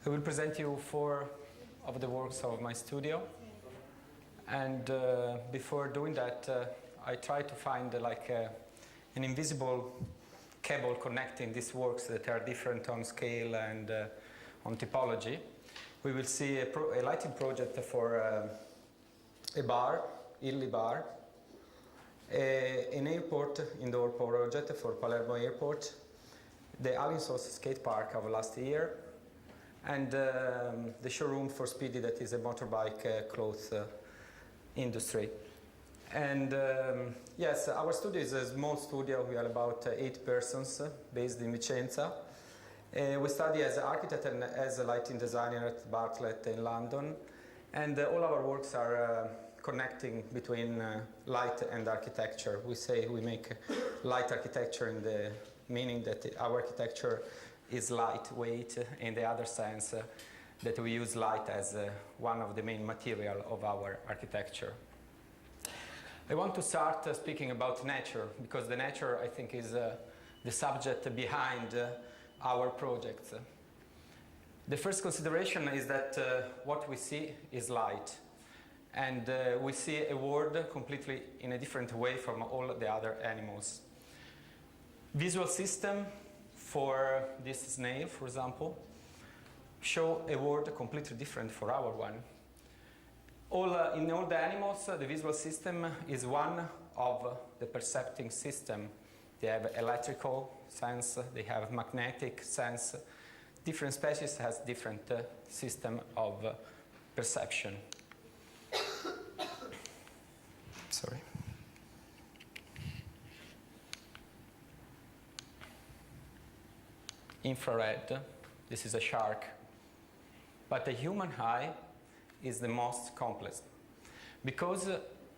I will present you 4 of the works of my studio. And before doing that, I try to find an invisible cable connecting these works that are different on scale and on typology. We will see a lighting project for a bar, Illy Bar, an airport indoor project for Palermo Airport, the Alingsås skate park of last year, and the showroom for Speedy, that is a motorbike clothes industry. And yes, our studio is a small studio. We are about 8 persons based in Vicenza. We study as an architect and as a lighting designer at Bartlett in London. And all our works are connecting between light and architecture. We say we make light architecture in the meaning that our architecture is lightweight, in the other sense that we use light as one of the main material of our architecture. I want to start speaking about nature, because the nature, I think, is the subject behind our projects. The first consideration is that what we see is light, and we see a world completely in a different way from all the other animals. Visual system for this snail, for example, show a world completely different for our one. In all the animals, the visual system is one of the percepting system. They have electrical sense, they have magnetic sense. Different species has different system of perception. Sorry. Infrared, this is a shark. But the human eye is the most complex, because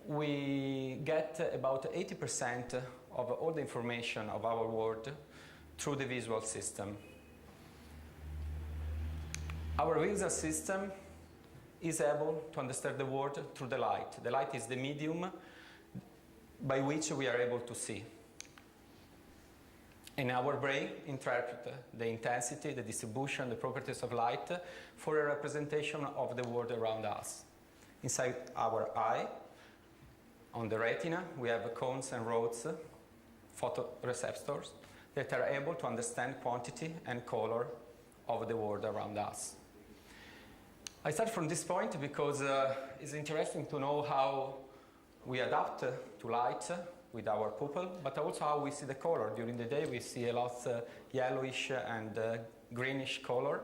we get about 80% of all the information of our world through the visual system. Our visual system is able to understand the world through the light. The light is the medium by which we are able to see. And our brain interprets the intensity, the distribution, the properties of light for a representation of the world around us. Inside our eye, on the retina, we have cones and rods, photoreceptors, that are able to understand quantity and color of the world around us. I start from this point because it's interesting to know how we adapt to light with our pupil, but also how we see the color. During the day we see a lot yellowish and greenish color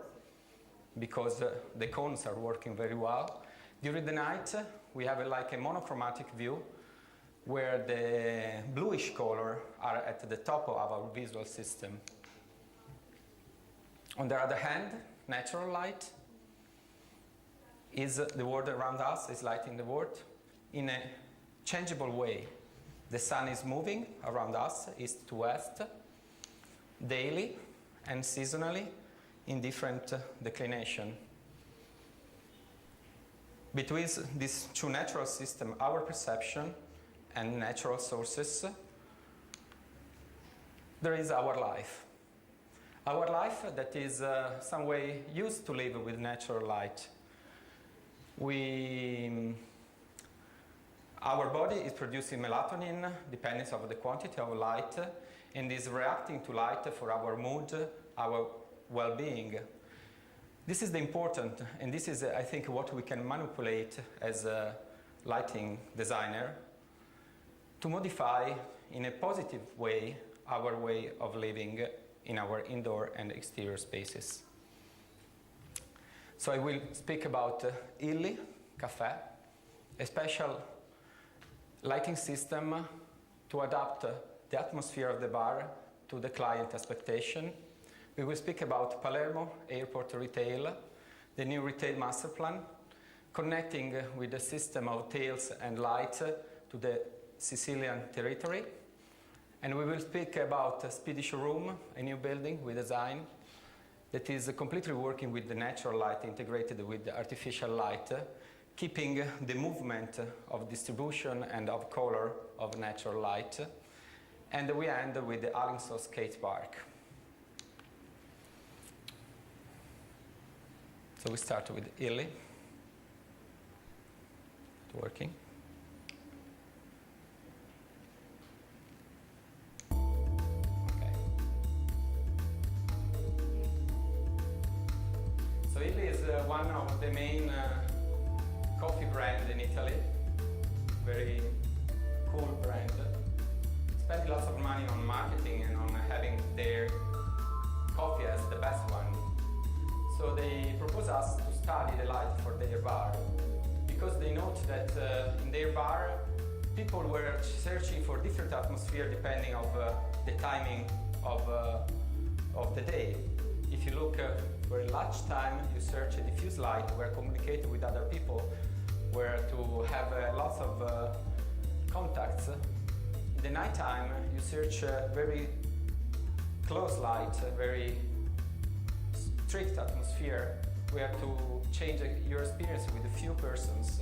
because the cones are working very well. During the night we have like a monochromatic view where the bluish color are at the top of our visual system. On the other hand, natural light is the world around us, is lighting the world in a changeable way. The sun is moving around us, east to west, daily and seasonally in different declination. Between these two natural systems, our perception and natural sources, there is our life. Our life that is some way used to live with natural light. Our body is producing melatonin, depending on the quantity of light, and is reacting to light for our mood, our well-being. This is the important, and this is, I think, what we can manipulate as a lighting designer to modify in a positive way our way of living in our indoor and exterior spaces. So I will speak about Illy Café, a special lighting system to adapt the atmosphere of the bar to the client expectation. We will speak about Palermo Airport Retail, the new retail master plan, connecting with the system of tails and lights to the Sicilian territory. And we will speak about Speedy Showroom, a new building we design that is completely working with the natural light integrated with the artificial light, keeping the movement of distribution and of color of natural light. And we end with the Alingsås skate park. So we start with Italy. It's working. Okay. So Italy is one of the main coffee brands in Italy. Very cool brand. Spending lots of money on marketing and on having their coffee as the best one. So they propose us to study the light for their bar, because they note that in their bar people were searching for different atmosphere depending of the timing of the day. If you look for lunchtime, you search a diffuse light where communicate with other people, where to have lots of contacts. In the nighttime, you search very close light, very strict atmosphere, where to change your experience with a few persons.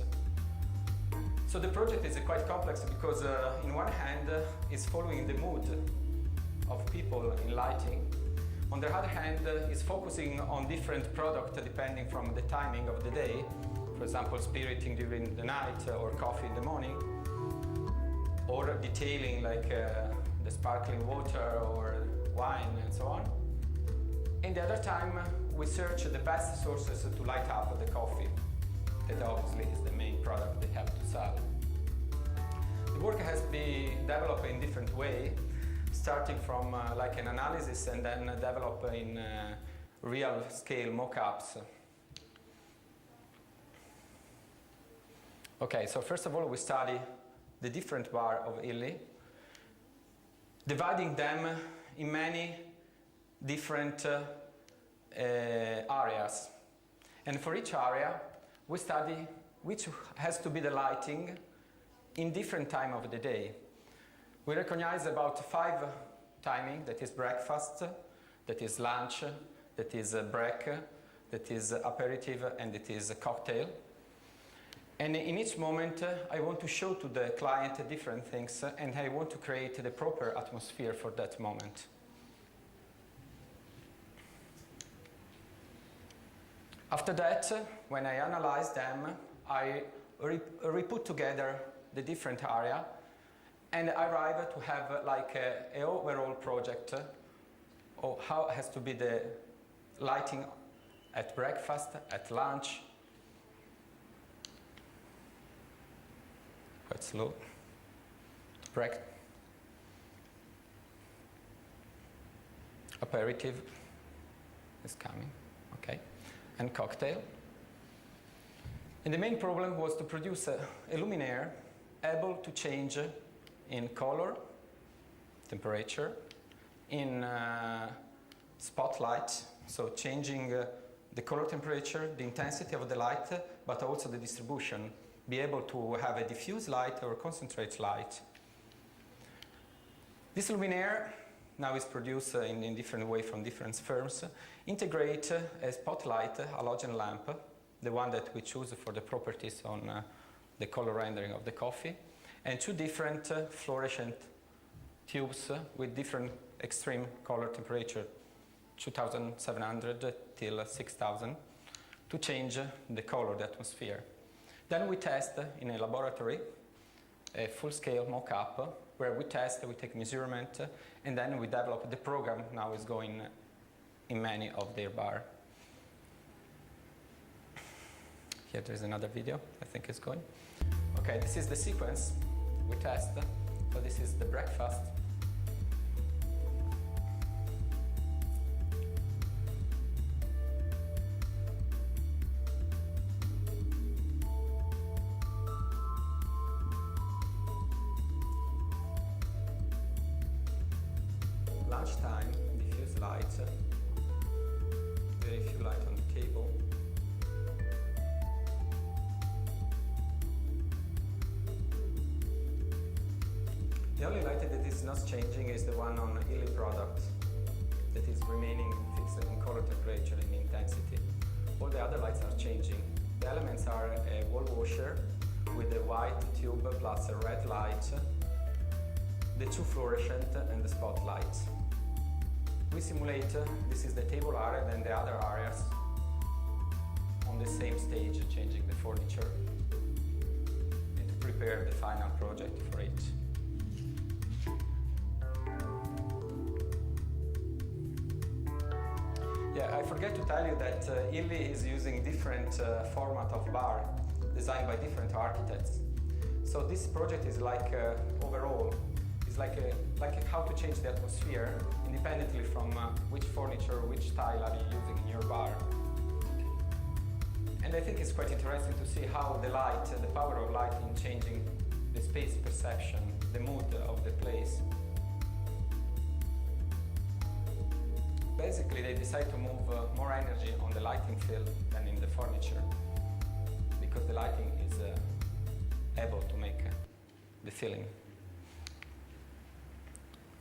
So the project is quite complex because in one hand it's following the mood of people in lighting. On the other hand, it's focusing on different products depending from the timing of the day. For example, spiriting during the night or coffee in the morning, or detailing like the sparkling water or wine and so on. In the other time, we search the best sources to light up the coffee. That obviously is the main product they have to sell. The work has been developed in different way, starting from like an analysis and then develop in real scale mock-ups. Okay, so first of all we study the different bar of Italy, dividing them in many different areas. And for each area, we study which has to be the lighting in different time of the day. We recognize about 5 timing, that is breakfast, that is lunch, that is break, that is aperitif, and that is cocktail. And in each moment, I want to show to the client different things, and I want to create the proper atmosphere for that moment. After that, when I analyze them, I re-put together the different area, and I arrive to have like an overall project of how it has to be the lighting at breakfast, at lunch. Quite slow. Aperitif is coming, okay, and cocktail. And the main problem was to produce a luminaire able to change in color, temperature, in spotlight, so changing the color temperature, the intensity of the light, but also the distribution. Be able to have a diffuse light or concentrate light. This luminaire now is produced in different way from different firms. Integrate a spotlight, halogen lamp, the one that we choose for the properties on the color rendering of the coffee, and 2 different fluorescent tubes with different extreme color temperature, 2700 till 6000, to change the color of the atmosphere. Then we test in a laboratory a full-scale mock-up where we test, we take measurement, and then we develop the program. Now is going in many of their bar. Here there is another video, I think it's going. Okay, this is the sequence we test. So this is the breakfast. Lunchtime, diffuse light, very few light on the table. The only light that is not changing is the one on Illy product, that is remaining fixed in color temperature and intensity. All the other lights are changing. The elements are a wall washer with a white tube plus a red light, the 2 fluorescent and the spotlight. We simulate, this is the table area and the other areas. on the same stage, changing the furniture, and to prepare the final project for it. Yeah, I forget to tell you that ALD is using different format of bar designed by different architects. So this project is like overall, it's like how to change the atmosphere independently from which furniture, which style are you using in your bar. And I think it's quite interesting to see how the light, the power of lighting changing the space perception, the mood of the place. Basically, they decide to move more energy on the lighting field than in the furniture, because the lighting is able to make the feeling.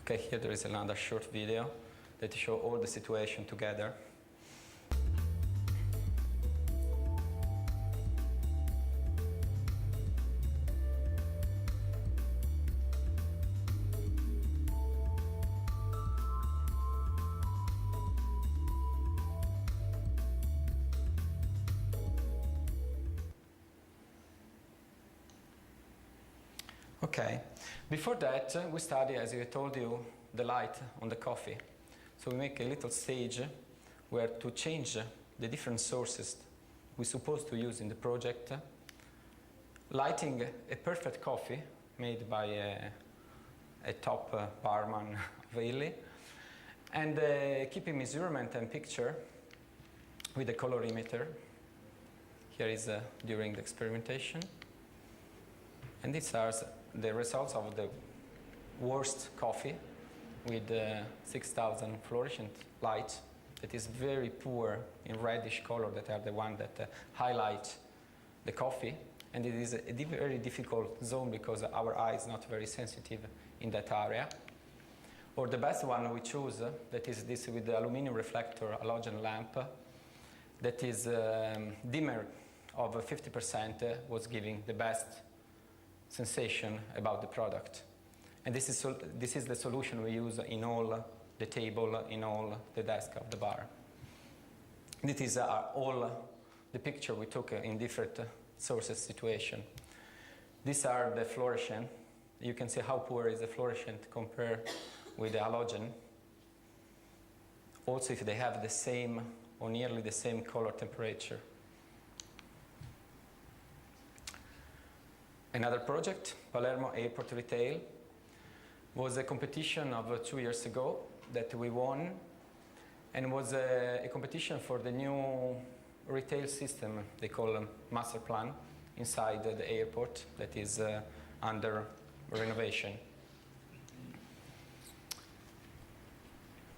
Okay, here there is another short video that shows all the situation together. Okay, before that we study, as I told you, the light on the coffee. So we make a little stage where to change the different sources we're supposed to use in the project, lighting a perfect coffee made by a top barman of ALD, and keeping measurement and picture with the colorimeter. Here is during the experimentation. And these are the results of the worst coffee with 6,000 fluorescent lights that is very poor in reddish color, that are the one that highlight the coffee. And it is a very difficult zone because our eye is not very sensitive in that area. Or the best one we choose, that is this with the aluminum reflector halogen lamp, that is dimmer of 50%, was giving the best sensation about the product. And this is the solution we use in all the table, in all the desk of the bar. This is all the picture we took in different sources situation. These are the fluorescent. You can see how poor is the fluorescent compared with the halogen. Also, if they have the same or nearly the same color temperature. Another project, Palermo Airport Retail, was a competition of 2 years ago that we won, and was a competition for the new retail system they call master plan inside the airport that is under renovation.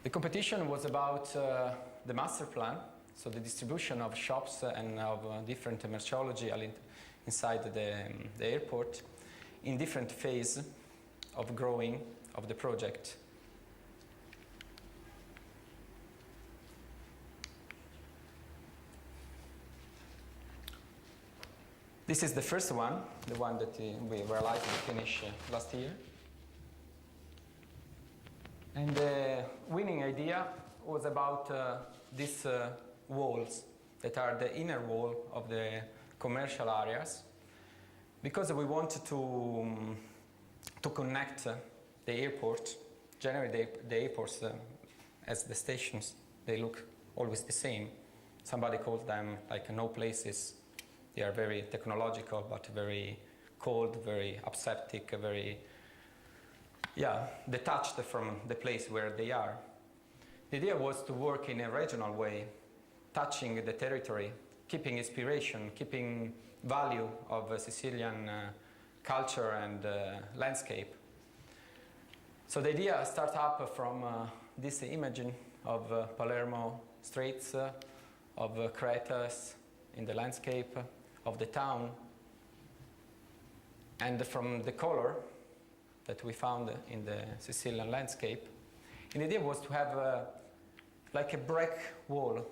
The competition was about the master plan, so the distribution of shops and of different merceology inside the airport in different phases of growing of the project. This is the first one, the one that we were allowed to finish last year. And the winning idea was about these walls that are the inner wall of the commercial areas, because we wanted to connect the airport. Generally, the airports, as the stations, they look always the same. Somebody calls them like no places. They are very technological, but very cold, very aseptic, very, detached from the place where they are. The idea was to work in a regional way, touching the territory, keeping inspiration, keeping value of Sicilian culture and landscape. So the idea starts up from this image of Palermo streets, of craters in the landscape, of the town, and from the color that we found in the Sicilian landscape. And the idea was to have like a brick wall,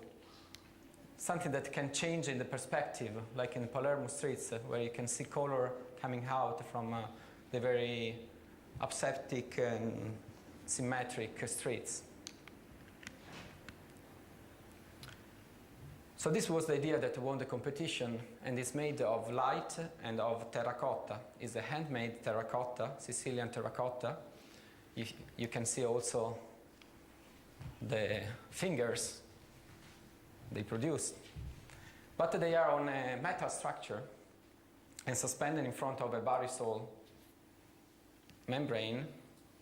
something that can change in the perspective, like in Palermo streets, where you can see color coming out from the very aseptic and symmetric streets. So this was the idea that won the competition, and it's made of light and of terracotta. It's a handmade terracotta, Sicilian terracotta. You can see also the fingers they produced. But they are on a metal structure and suspended in front of a barisol membrane,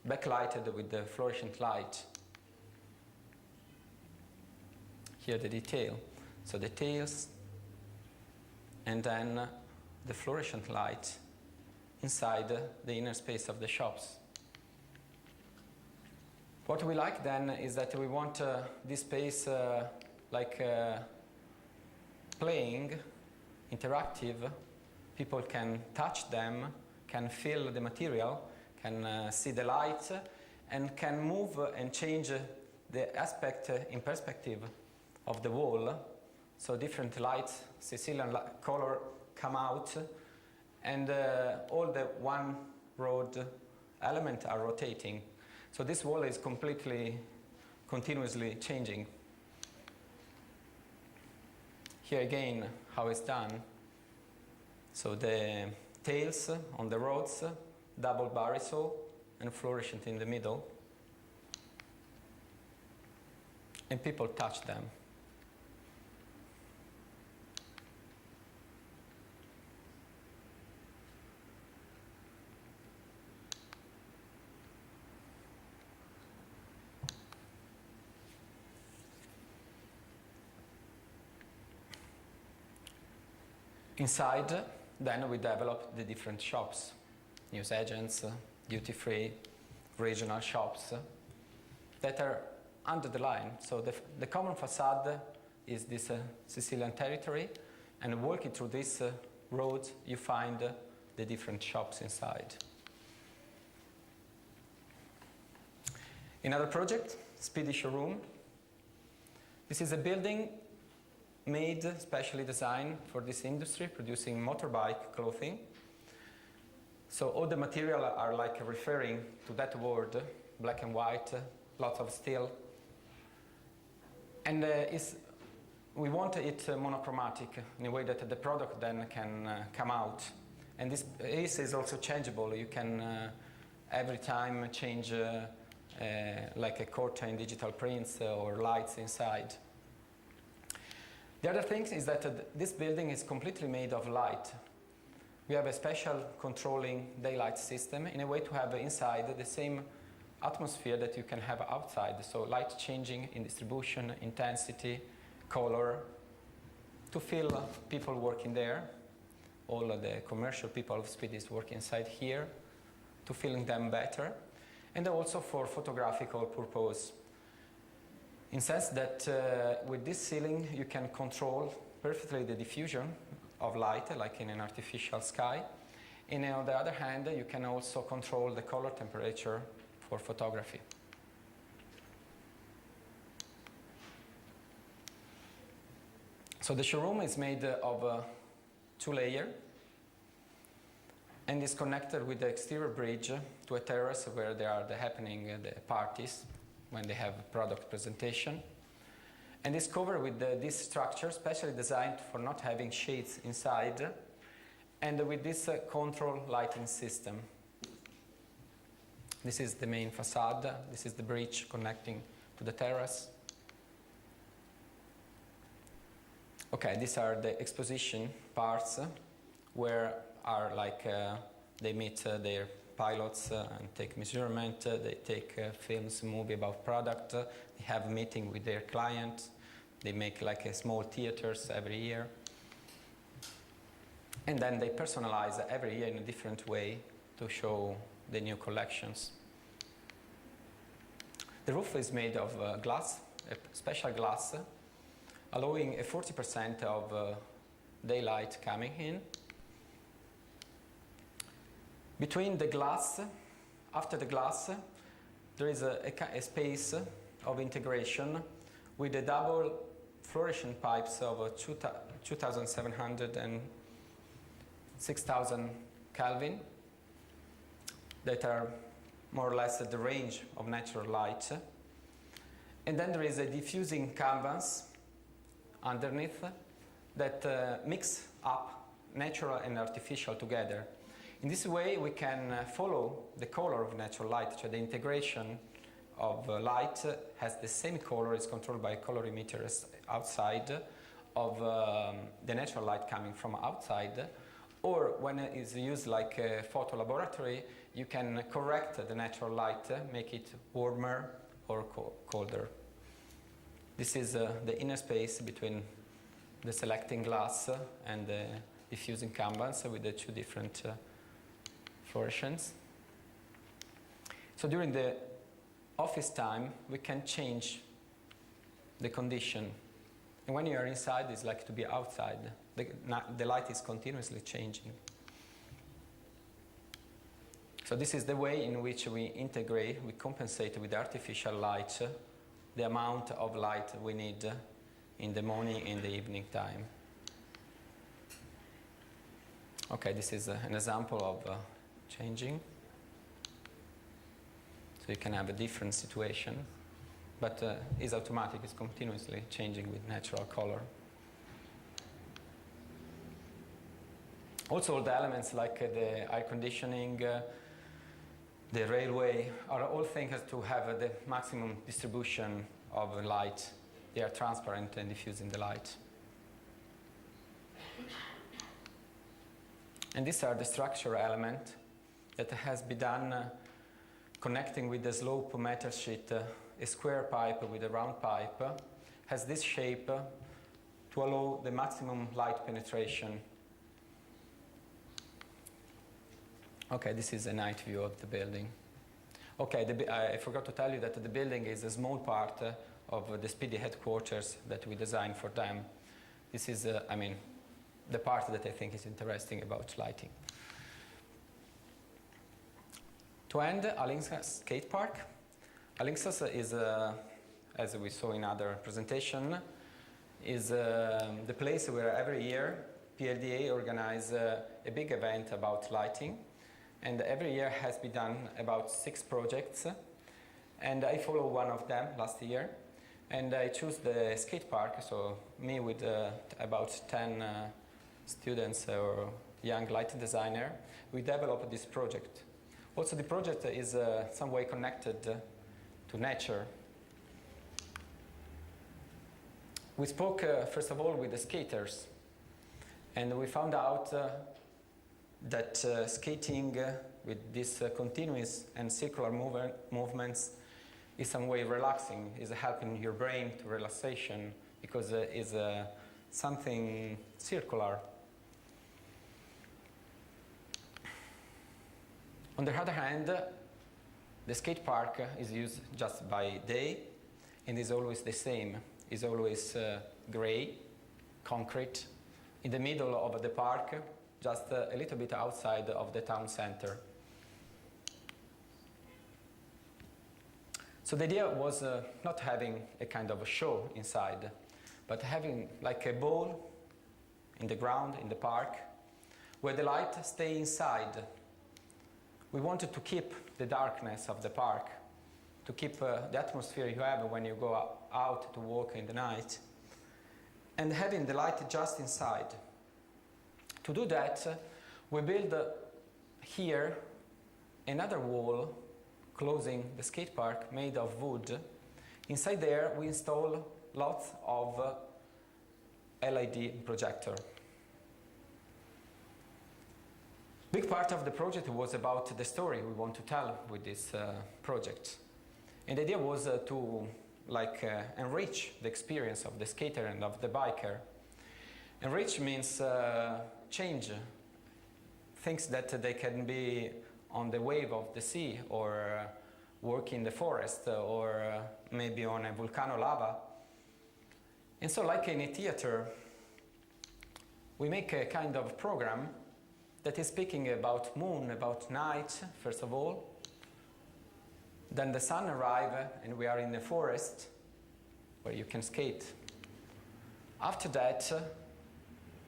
backlighted with the fluorescent light. Here the detail. So the tails, and then the fluorescent light inside the inner space of the shops. What we like then is that we want this space playing, interactive. People can touch them, can feel the material, can see the light, and can move and change the aspect in perspective of the wall. So different lights, Sicilian color come out, and all the one road elements are rotating. So this wall is completely, continuously changing. Here again, how it's done. So the tails on the rods, double barisol, and fluorescent in the middle. And people touch them. Inside, then we developed the different shops, news agents, duty-free, regional shops that are under the line. So the common facade is this Sicilian territory, and walking through this road, you find the different shops inside. Another project, Speedy Showroom. This is a building made, specially designed for this industry, producing motorbike clothing. So all the material are like referring to that word, black and white, lots of steel. And we want it monochromatic in a way that the product then can come out. And this piece is also changeable. You can every time change like a curtain, digital prints or lights inside. The other thing is that this building is completely made of light. We have a special controlling daylight system in a way to have inside the same atmosphere that you can have outside. So light changing in distribution, intensity, color, to feel people working there. All of the commercial people of Speed is working inside here, to feeling them better, and also for photographical purpose. In the sense that with this ceiling you can control perfectly the diffusion of light, like in an artificial sky. And on the other hand, you can also control the color temperature for photography. So the showroom is made of 2 layers and is connected with the exterior bridge to a terrace where there are the parties when they have product presentation. And it's covered with this structure, specially designed for not having shades inside, and with this control lighting system. This is the main facade. This is the bridge connecting to the terrace. Okay, these are the exposition parts where are like they meet their pilots and take measurement, they take films, movie about product, they have a meeting with their client, they make like a small theaters every year. And then they personalize every year in a different way to show the new collections. The roof is made of glass, a special glass, allowing a 40% of daylight coming in. Between the glass, after the glass, there is a space of integration with the double fluorescent pipes of 2,700 and 6,000 Kelvin that are more or less at the range of natural light. And then there is a diffusing canvas underneath that mix up natural and artificial together. In this way, we can follow the color of natural light, so the integration of light has the same color, is controlled by colorimeters outside of the natural light coming from outside. Or when it is used like a photo laboratory, you can correct the natural light, make it warmer or colder. This is the inner space between the selecting glass and the diffusing canvas with the two different fluorescents. So during the office time, we can change the condition. And when you are inside, it's like to be outside. The light is continuously changing. So this is the way in which we integrate, we compensate with artificial light the amount of light we need in the morning and the evening time. Okay, this is an example of changing. So you can have a different situation, but it's automatic, it's continuously changing with natural color. Also, all the elements like the air conditioning, the railway, are all things to have the maximum distribution of light. They are transparent and diffusing the light. And these are the structure element that has been done connecting with the slope meter sheet. A square pipe with a round pipe has this shape to allow the maximum light penetration. Okay, this is a night view of the building. Okay, I forgot to tell you that the building is a small part of the Speedy headquarters that we designed for them. This is, the part that I think is interesting about lighting. To end, Alingsås skate park. Alingsås is, as we saw in other presentation, is the place where every year PLDA organize a big event about lighting. And every year has been done about 6 projects. And I follow one of them last year. And I choose the skate park, so me with about 10 students or young lighting designer, we developed this project. Also, the project is some way connected to nature. We spoke, first of all, with the skaters. And we found out that skating with these continuous and circular movements is some way relaxing, is helping your brain to relaxation because it's something circular. On the other hand, the skate park is used just by day and is always the same. It's always gray, concrete, in the middle of the park, just a little bit outside of the town center. So the idea was not having a kind of a show inside, but having like a ball in the ground, in the park, where the light stays inside. We wanted to keep the darkness of the park, to keep the atmosphere you have when you go out to walk in the night, and having the light just inside. To do that, we build here another wall closing the skate park made of wood. Inside there, we install lots of LED projector. Big part of the project was about the story we want to tell with this project. And the idea was to enrich the experience of the skater and of the biker. Enrich means change, things that they can be on the wave of the sea or work in the forest or maybe on a volcano lava. And so like in a theater, we make a kind of program that is speaking about moon, about night, first of all. Then the sun arrives and we are in the forest where you can skate. After that,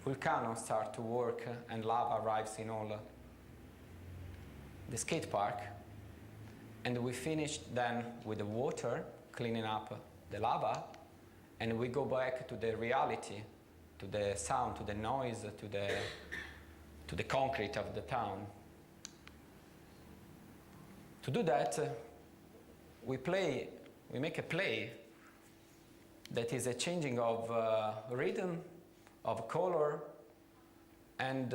volcanoes start to work and lava arrives in all the skate park. And we finished then with the water cleaning up the lava and we go back to the reality, to the sound, to the noise, to the concrete of the town. To do that, we make a play that is a changing of rhythm, of color, and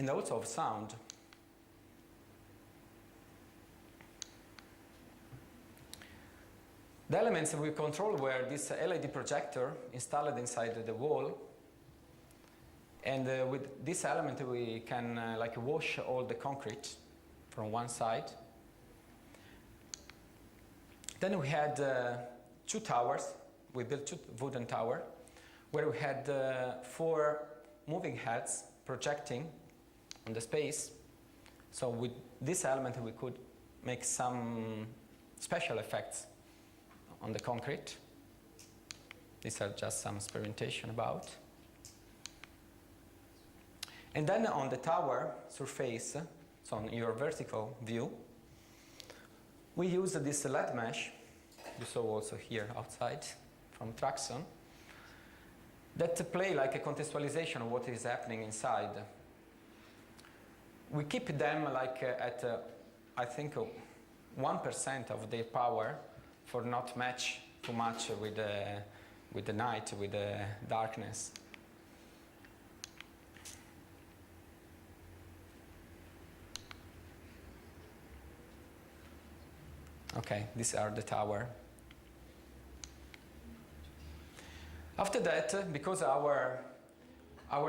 also of sound. The elements we control were this LED projector installed inside the wall, and with this element we can like wash all the concrete from one side. Then we had 2 towers. We built 2 wooden towers where we had 4 moving heads projecting on the space. So with this element we could make some special effects on the concrete. These are just some experimentation about. And then on the tower surface, so on your vertical view, we use this LED mesh, you saw also here outside from Traxon, that play like a contextualization of what is happening inside. We keep them like at, I think, 1% of their power for not match too much with the night, with the darkness. Okay, these are the tower. After that, because our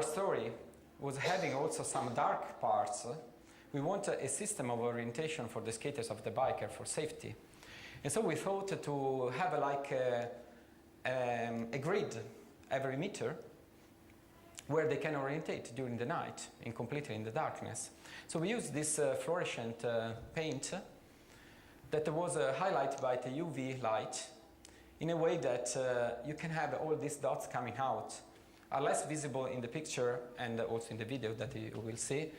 story was having also some dark parts, we want a system of orientation for the skaters of the biker for safety. And so we thought to have like a grid every meter where they can orientate during the night and completely in the darkness. So we used this fluorescent paint that was highlighted by the UV light in a way that you can have all these dots coming out, are less visible in the picture and also in the video that you will see,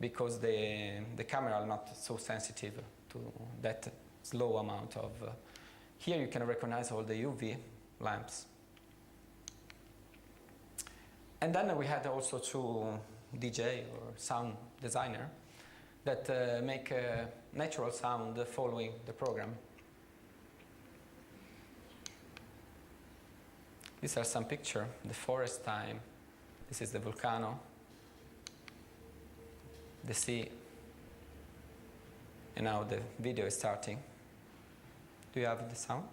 because the camera are not so sensitive to that slow amount of... here you can recognize all the UV lamps. And then we had also 2 DJ or sound designer that make natural sound following the program. These are some pictures, the forest time. This is the volcano, the sea, and now the video is starting. Do you have the sound?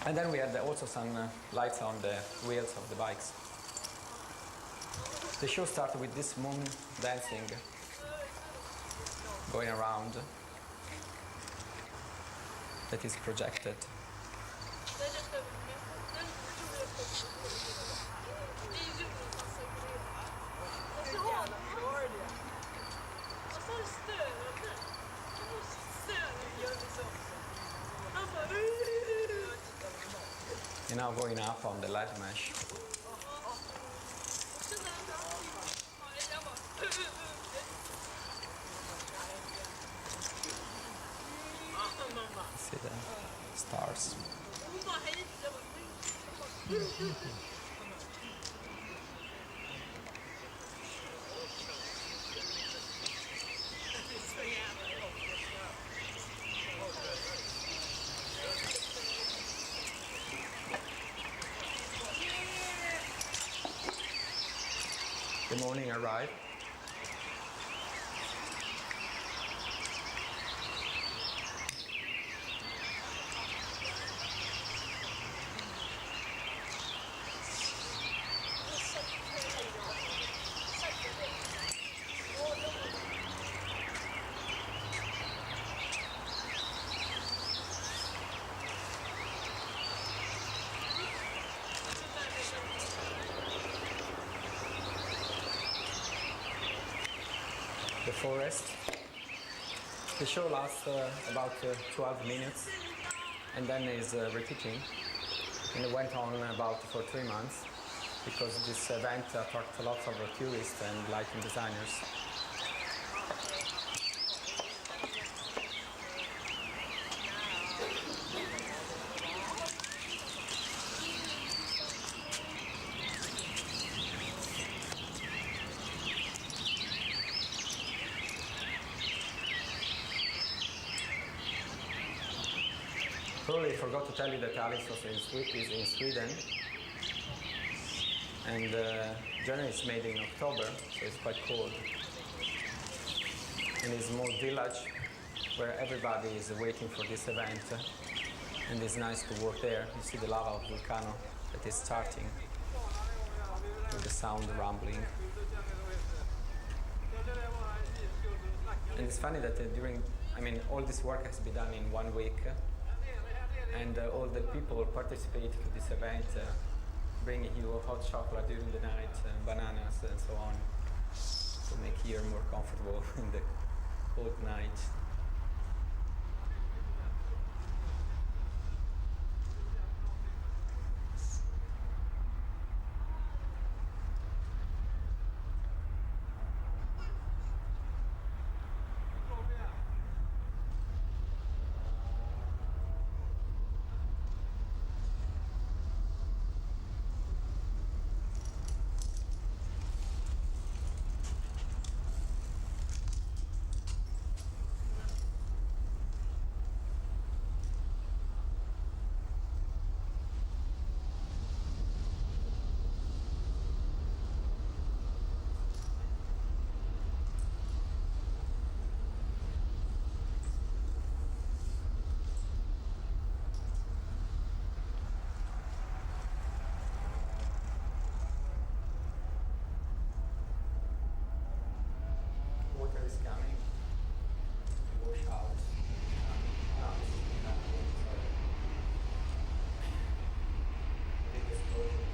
And then we had also some lights on the wheels of the bikes. The show started with this moon dancing, going around, that is projected. You're now going up on the light mesh. See the stars. The morning arrived. The forest. The show lasts about 12 minutes and then is repeating. And it went on about for 3 months because this event attracted lots of tourists and lighting designers. Probably forgot to tell you that Alice also is in Sweden, and January is made in October, so it's quite cold. And it's a small village where everybody is waiting for this event, and it's nice to work there. You see the lava of the volcano that is starting with the sound rumbling. And it's funny that all this work has been done in 1 week. And all the people participate to this event, bringing you hot chocolate during the night, bananas and so on, to make you more comfortable in the cold night. Water is coming to wash out. Big explosion.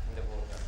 In the water.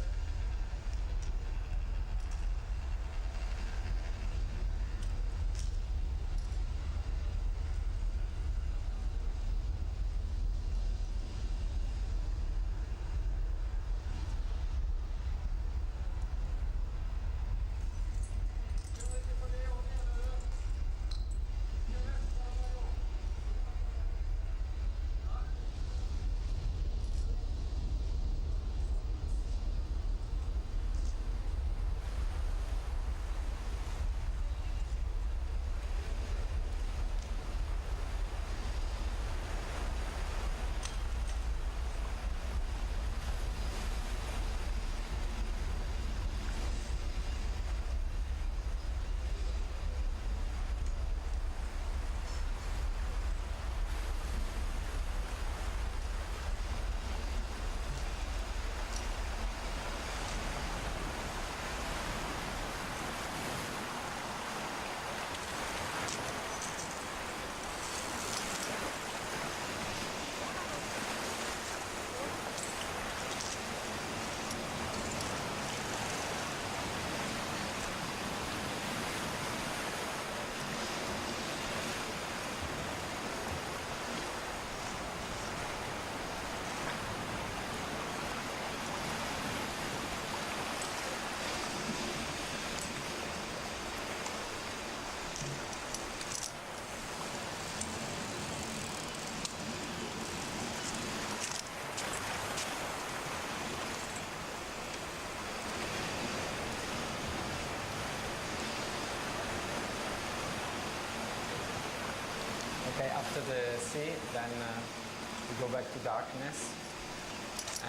Okay, after the sea, then we go back to darkness,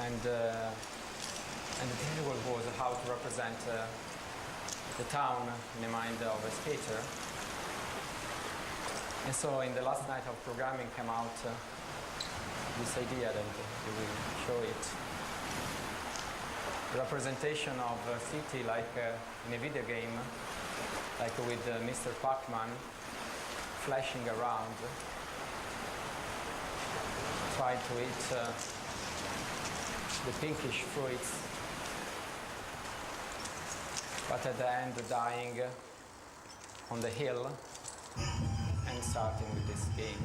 and the difficult was how to represent the town in the mind of a skater. And so in the last night of programming came out this idea that we will show it. The representation of a city like in a video game, like with Mr. Pac-Man, splashing around, trying to eat the pinkish fruits, but at the end dying on the hill. And starting with this game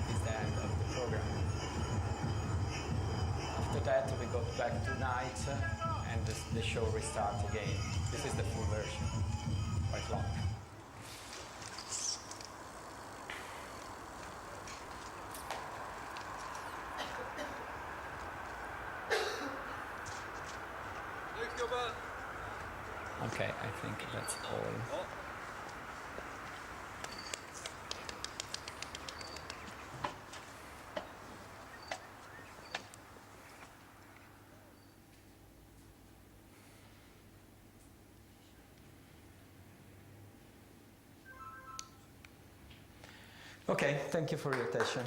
is the end of the program. After that we go back to night and the show restarts again. This is the full version, quite long. Okay, I think that's all. Okay, thank you for your attention.